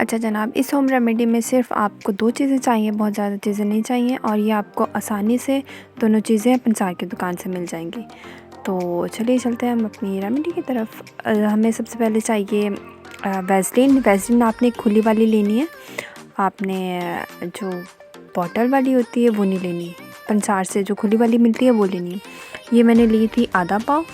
अच्छा जनाब, इस होम रेमेडी में सिर्फ आपको 2 चीज़ें चाहिए, बहुत ज़्यादा चीज़ें नहीं चाहिए और ये आपको आसानी से दोनों चीज़ें पंसार की दुकान से मिल जाएंगी। तो चलिए चलते हैं हम अपनी रेमेडी की तरफ। हमें सबसे पहले चाहिए वेसलिन आपने खुली वाली लेनी है। आपने जो बॉटल वाली होती है वो नहीं लेनी, पंसार से जो खुली वाली मिलती है वो लेनी है। ये मैंने ली थी आधा पाव।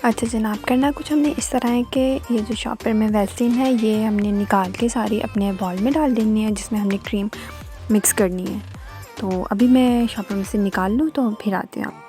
अच्छा जनाब, करना कुछ हमने इस तरह है कि ये जो शॉपर में वेसलिन है ये हमने निकाल के सारी अपने बॉल में डाल देनी है जिसमें हमने क्रीम मिक्स करनी है। तो अभी मैं शॉपर में से निकाल लूँ तो फिर आते हैं आप।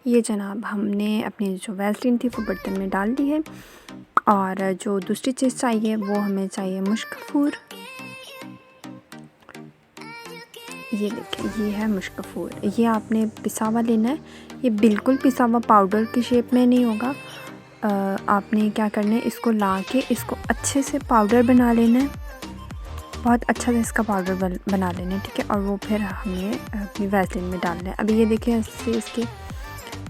ये जनाब हमने अपनी जो वेसलिन थी वो बर्तन में डाल दी है। और जो दूसरी चीज़ चाहिए वो हमें चाहिए मुश्क कफूर। ये देखिए, ये है मुश्क कफूर। ये आपने पिसा हुआ लेना है। ये बिल्कुल पिसा हुआ पाउडर की शेप में नहीं होगा। आपने क्या करना है, इसको ला के इसको अच्छे से पाउडर बना लेना है, बहुत अच्छा से इसका पाउडर बना लेना है, ठीक है। और वो फिर हमें अपनी वेसलिन में डालना है। अभी ये देखिए इसके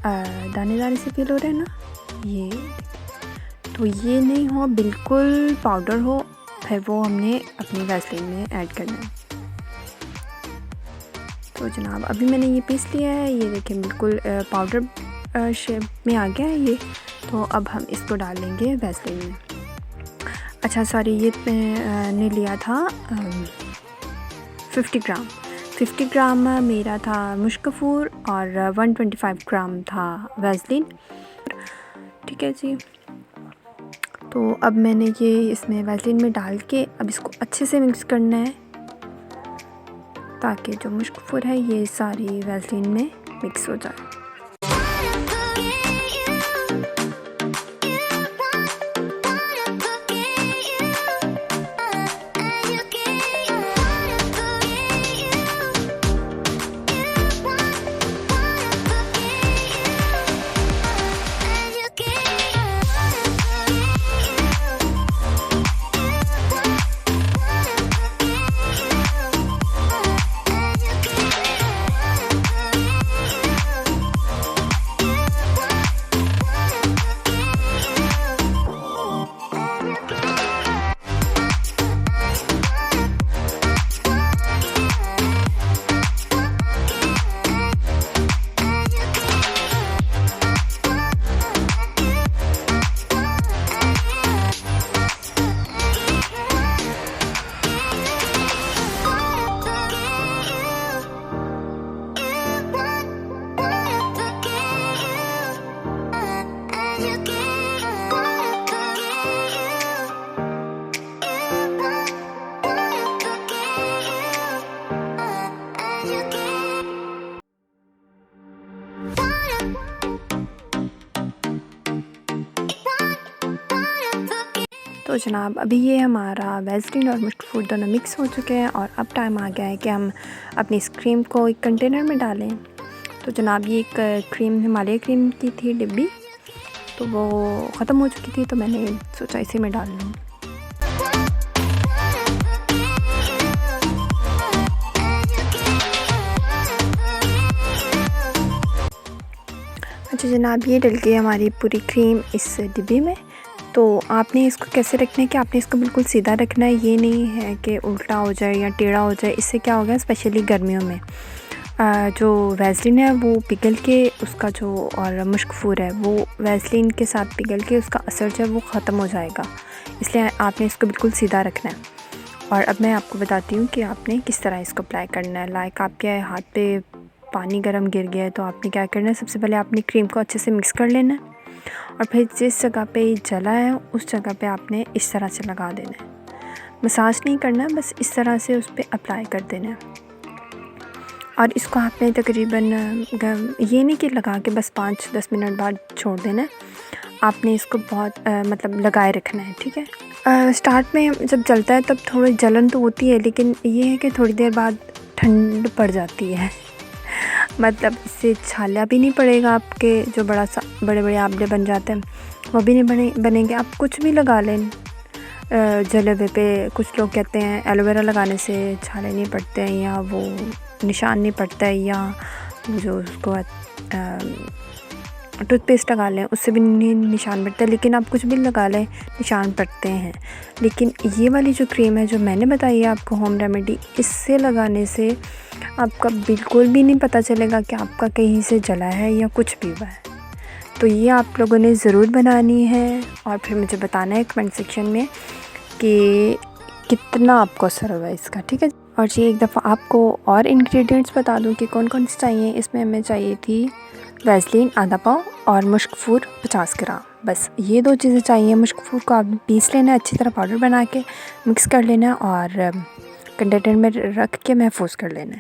दानेदार से फील हो रहे हैं ना, ये तो ये नहीं हो, बिल्कुल पाउडर हो, फिर वो हमने अपनी वेसलिन में ऐड करना है। तो जनाब अभी मैंने ये पीस लिया है, ये देखिए बिल्कुल पाउडर शेप में आ गया है ये। तो अब हम इसको डालेंगे वेसलिन में। अच्छा सॉरी, ये मैंने लिया था 50 ग्राम मेरा था मुश्क कफूर और 125 ग्राम था वेसलिन, ठीक है जी। तो अब मैंने ये इसमें वेसलिन में डाल के अब इसको अच्छे से मिक्स करना है ताकि जो मुश्क कफूर है ये सारी वेसलिन में मिक्स हो जाए। तो जनाब अभी ये हमारा वेसलिन और मुश्क कफूर दोनों मिक्स हो चुके हैं और अब टाइम आ गया है कि हम अपनी इस क्रीम को एक कंटेनर में डालें। तो जनाब ये एक क्रीम हिमालय क्रीम की थी डिब्बी, तो वो ख़त्म हो चुकी थी तो मैंने सोचा इसी में डाल लूँ। अच्छा जनाब, ये डल गई हमारी पूरी क्रीम इस डिब्बी में। तो आपने इसको कैसे रखना है कि आपने इसको बिल्कुल सीधा रखना है, ये नहीं है कि उल्टा हो जाए या टेढ़ा हो जाए। इससे क्या होगा, स्पेशली गर्मियों में जो वेसलिन है वो पिघल के उसका जो और मुश्क कफूर है वो वेसलिन के साथ पिघल के उसका असर जो है वो ख़त्म हो जाएगा। इसलिए आपने इसको बिल्कुल सीधा रखना है। और अब मैं आपको बताती हूँ कि आपने किस तरह इसको अप्लाई करना है। लाइक आपके हाथ पे पानी गर्म गिर गया है तो आपने क्या करना है, सबसे पहले आपने क्रीम को अच्छे से मिक्स कर लेना है और फिर जिस जगह पे ये जला है उस जगह पे आपने इस तरह से लगा देना है। मसाज नहीं करना है, बस इस तरह से उस पर अप्लाई कर देना है। और इसको आपने तकरीबन ये नहीं कि लगा के बस 5-10 मिनट बाद छोड़ देना है, आपने इसको बहुत मतलब लगाए रखना है, ठीक है। स्टार्ट में जब जलता है तब थोड़ी जलन तो होती है, लेकिन ये है कि थोड़ी देर बाद ठंड पड़ जाती है। मतलब इससे छाला भी नहीं पड़ेगा, आपके जो बड़े बड़े आंवले बन जाते हैं वो भी नहीं बनेंगे। आप कुछ भी लगा लें जलेबे पे। कुछ लोग कहते हैं एलोवेरा लगाने से छाले नहीं पड़ते हैं, या वो निशान नहीं पड़ता है, या जो उसको टूथपेस्ट लगा लें उससे भी नहीं निशान पड़ता है। लेकिन आप कुछ भी लगा लें निशान पड़ते हैं। लेकिन ये वाली जो क्रीम है जो मैंने बताई है आपको, होम रेमेडी, इससे लगाने से आपका बिल्कुल भी नहीं पता चलेगा कि आपका कहीं से जला है या कुछ भी हुआ है। तो ये आप लोगों ने ज़रूर बनानी है और फिर मुझे बताना है कमेंट सेक्शन में कि कितना आपको असर हुआ इसका, ठीक है। और जी एक दफ़ा आपको और इंग्रेडिएंट्स बता दूं कि कौन कौन से चाहिए। इसमें हमें चाहिए थी वैसलीन आधा पाव और मुश्क फूर 50 ग्राम, बस ये 2 चीज़ें चाहिए। मुश्क फूर को आपने पीस लेना है, अच्छी तरह पाउडर बना के मिक्स कर लेना है और कंटेनर में रख के महफूज कर लेना है।